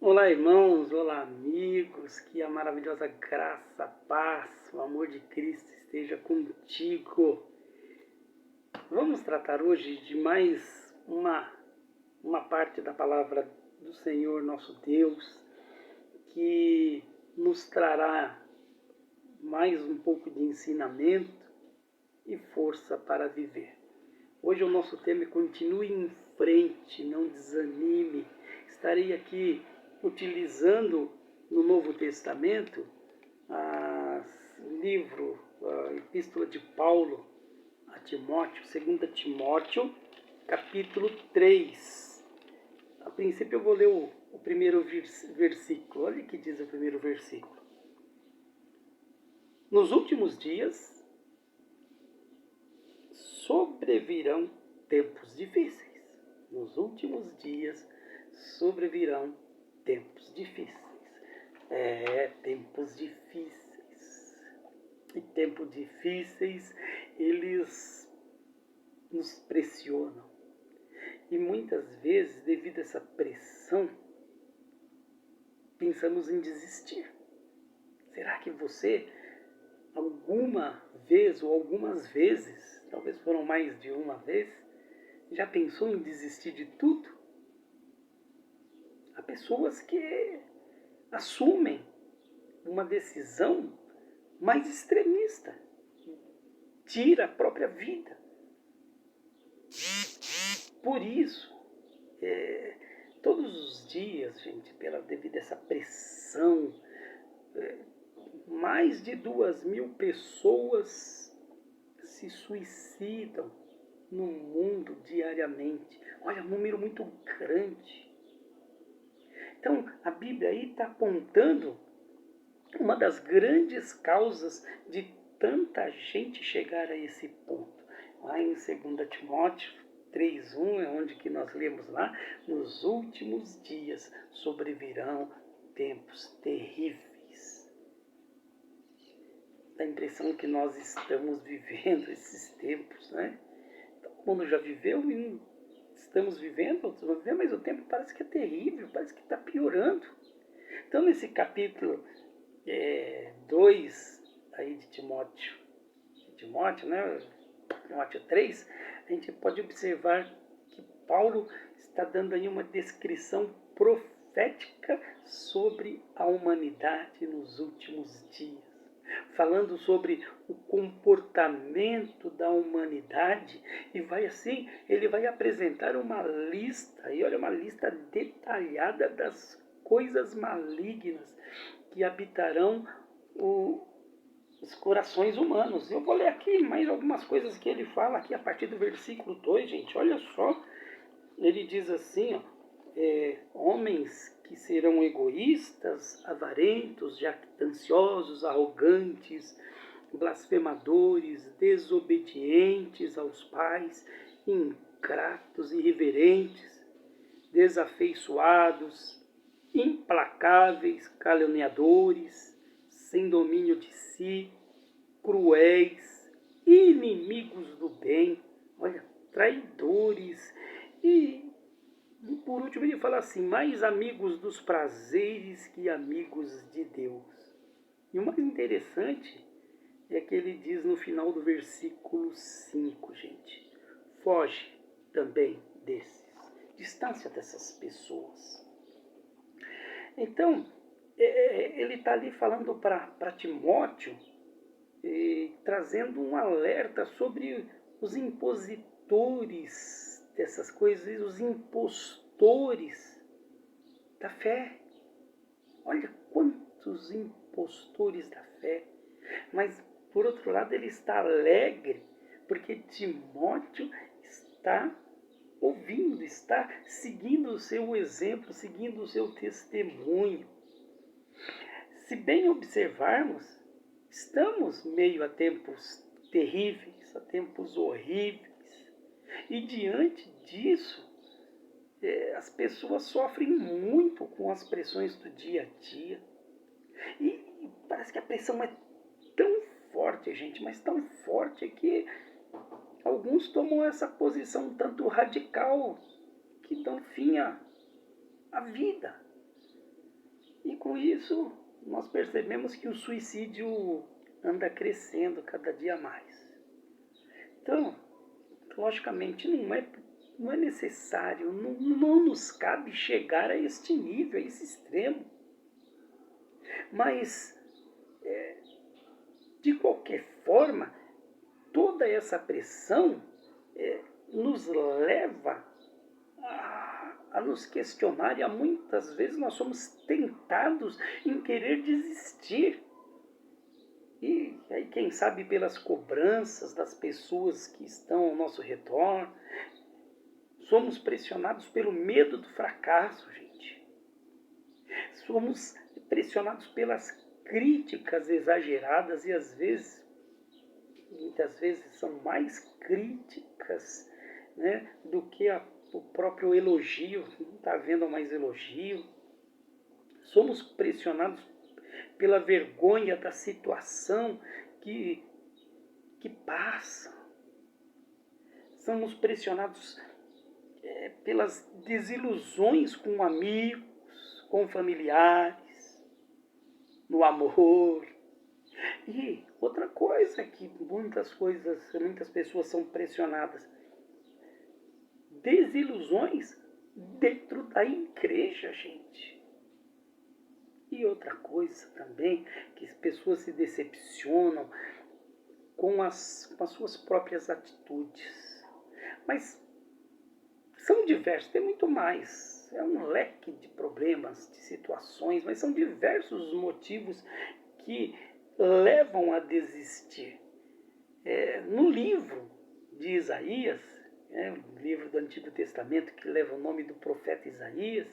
Olá, irmãos, olá, amigos, que a maravilhosa graça, a paz, o amor de Cristo esteja contigo. Vamos tratar hoje de mais uma parte da palavra do Senhor nosso Deus, que nos trará mais um pouco de ensinamento e força para viver. Hoje o nosso tema é continue em frente, não desanime. Estarei aqui utilizando no Novo Testamento a Epístola de Paulo a Timóteo, 2 Timóteo, capítulo 3. A princípio eu vou ler o primeiro versículo. Olha o que diz o primeiro versículo. Nos últimos dias sobrevirão tempos difíceis. Nos últimos dias sobrevirão tempos difíceis. Tempos difíceis. E tempos difíceis, eles nos pressionam. E muitas vezes, devido a essa pressão, pensamos em desistir. Será que você, alguma vez ou algumas vezes, talvez foram mais de uma vez, já pensou em desistir de tudo? Há pessoas que assumem uma decisão mais extremista, tira a própria vida. Por isso, todos os dias, gente, devido a essa pressão, mais de 2.000 pessoas se suicidam no mundo diariamente. Olha, um número muito grande. Então, a Bíblia aí está apontando uma das grandes causas de tanta gente chegar a esse ponto. Lá em 2 Timóteo 3:1 é onde que nós lemos lá, nos últimos dias sobrevirão tempos terríveis. Dá a impressão que nós estamos vivendo esses tempos, né? Todo mundo já viveu e estamos vivendo, outros vão viver, mas o tempo parece que é terrível, parece que está piorando. Então, nesse capítulo 2 aí de Timóteo, né? Timóteo 3, a gente pode observar que Paulo está dando aí uma descrição profética sobre a humanidade nos últimos dias, falando sobre o comportamento da humanidade, e ele vai apresentar uma lista, e olha, uma lista detalhada das coisas malignas que habitarão os corações humanos. Eu vou ler aqui mais algumas coisas que ele fala aqui a partir do versículo 2, gente, olha só. Ele diz assim, ó, homens que serão egoístas, avarentos, jactanciosos, arrogantes, blasfemadores, desobedientes aos pais, ingratos, irreverentes, desafeiçoados, implacáveis, caluniadores, sem domínio de si, cruéis, inimigos do bem, olha, traidores. E por último ele fala assim, mais amigos dos prazeres que amigos de Deus. E o mais interessante é que ele diz no final do versículo 5, gente, foge também desses, distância dessas pessoas. Então, ele está ali falando para Timóteo, trazendo um alerta sobre os impositores dessas coisas, os impostores da fé. Olha quantos impostores da fé. Mas, por outro lado, ele está alegre, porque Timóteo está ouvindo, está seguindo o seu exemplo, seguindo o seu testemunho. Se bem observarmos, estamos meio a tempos terríveis, a tempos horríveis. E diante disso, as pessoas sofrem muito com as pressões do dia a dia. E parece que a pressão é tão forte, gente, mas tão forte que alguns tomam essa posição um tanto radical, que dão fim à vida. E com isso, nós percebemos que o suicídio anda crescendo cada dia mais. Então, logicamente, não é necessário, não nos cabe chegar a este nível, a esse extremo. Mas, de qualquer forma, toda essa pressão nos leva a nos questionar, e muitas vezes nós somos tentados em querer desistir. E aí, quem sabe, pelas cobranças das pessoas que estão ao nosso redor, somos pressionados pelo medo do fracasso, gente. Somos pressionados pelas críticas exageradas e muitas vezes são mais críticas, né, do que o próprio elogio. Não está havendo mais elogio. Somos pressionados pela vergonha da situação que passa. Somos pressionados pelas desilusões com amigos, com familiares, no amor. E outra coisa que muitas pessoas são pressionadas, desilusões dentro da igreja, gente. E outra coisa também, que as pessoas se decepcionam com as suas próprias atitudes. Mas são diversos, tem muito mais. É um leque de problemas, de situações, mas são diversos os motivos que levam a desistir. No livro de Isaías, o livro do Antigo Testamento que leva o nome do profeta Isaías,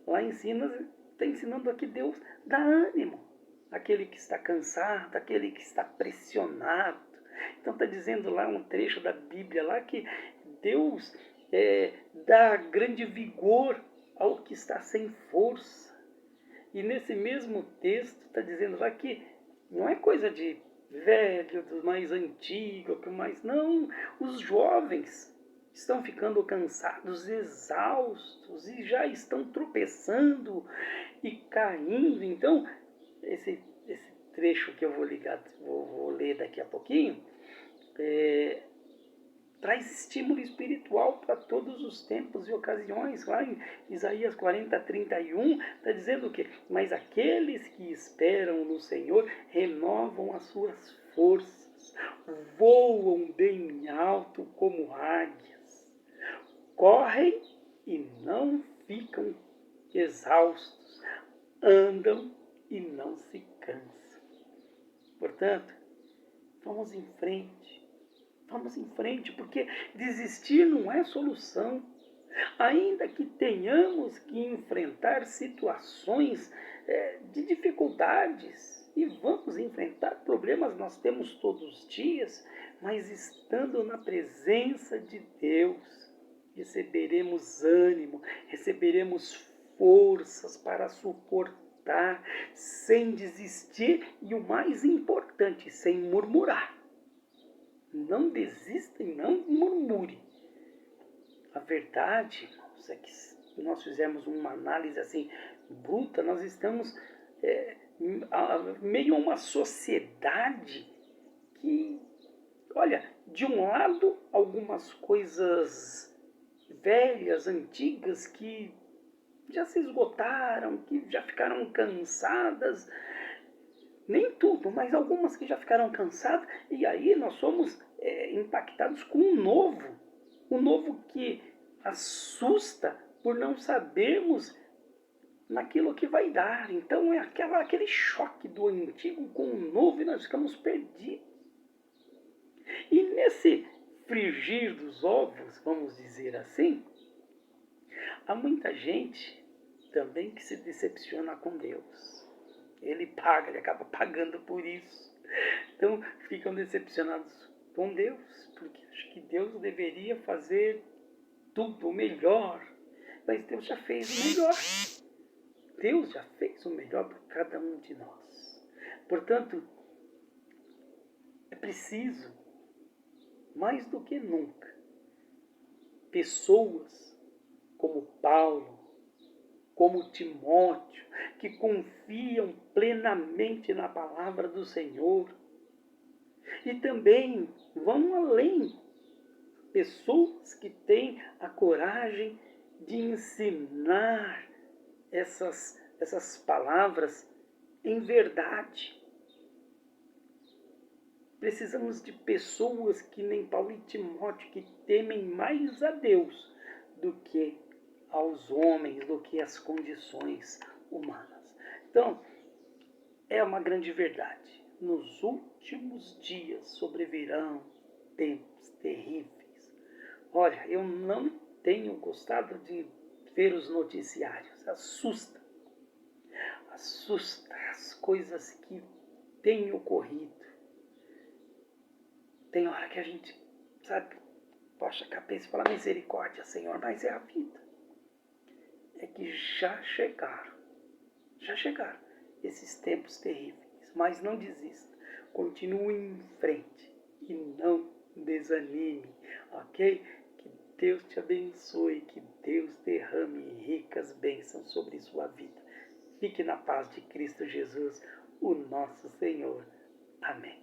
lá está ensinando aqui Deus dá ânimo àquele que está cansado, àquele que está pressionado. Então está dizendo lá um trecho da Bíblia lá que Deus dá grande vigor ao que está sem força. E nesse mesmo texto está dizendo lá que não é coisa de velho, do mais antigo, não, os jovens estão ficando cansados, exaustos e já estão tropeçando e caindo. Então, esse trecho que eu vou ler daqui a pouquinho, traz estímulo espiritual para todos os tempos e ocasiões. Lá em Isaías 40:31, está dizendo o quê? Mas aqueles que esperam no Senhor renovam as suas forças, voam bem alto como águias, correm e não ficam exaustos, andam e não se cansam. Portanto, vamos em frente. Vamos em frente, porque desistir não é solução. Ainda que tenhamos que enfrentar situações de dificuldades, e vamos enfrentar problemas, nós temos todos os dias, mas estando na presença de Deus, receberemos ânimo, receberemos forças para suportar, sem desistir e, o mais importante, sem murmurar. Não desista e não murmure. A verdade, irmãos, é que se nós fizermos uma análise assim bruta, nós estamos meio a uma sociedade que, olha, de um lado, algumas coisas velhas, antigas, que já se esgotaram, que já ficaram cansadas. Nem tudo, mas algumas que já ficaram cansadas, e aí nós somos impactados com o novo que assusta por não sabermos naquilo que vai dar. Então é aquele choque do antigo com o novo e nós ficamos perdidos. E nesse frigir dos ovos, vamos dizer assim, há muita gente também que se decepciona com Deus. Ele acaba pagando por isso. Então ficam decepcionados com Deus, porque acho que Deus deveria fazer tudo o melhor. Mas Deus já fez o melhor. Deus já fez o melhor por cada um de nós. Portanto, é preciso, mais do que nunca, pessoas como Paulo, como Timóteo, que confiam plenamente na palavra do Senhor. E também vão além, pessoas que têm a coragem de ensinar essas palavras em verdade. Precisamos de pessoas que nem Paulo e Timóteo, que temem mais a Deus do que aos homens, do que às condições humanas. Então, é uma grande verdade. Nos últimos dias sobrevirão tempos terríveis. Olha, eu não tenho gostado de ver os noticiários. Assusta as coisas que têm ocorrido. Tem hora que a gente, sabe, baixa a cabeça e fala, misericórdia, Senhor, mas é a vida. É que já chegaram esses tempos terríveis, mas não desista, continue em frente e não desanime, ok? Que Deus te abençoe, que Deus derrame ricas bênçãos sobre sua vida. Fique na paz de Cristo Jesus, o nosso Senhor. Amém.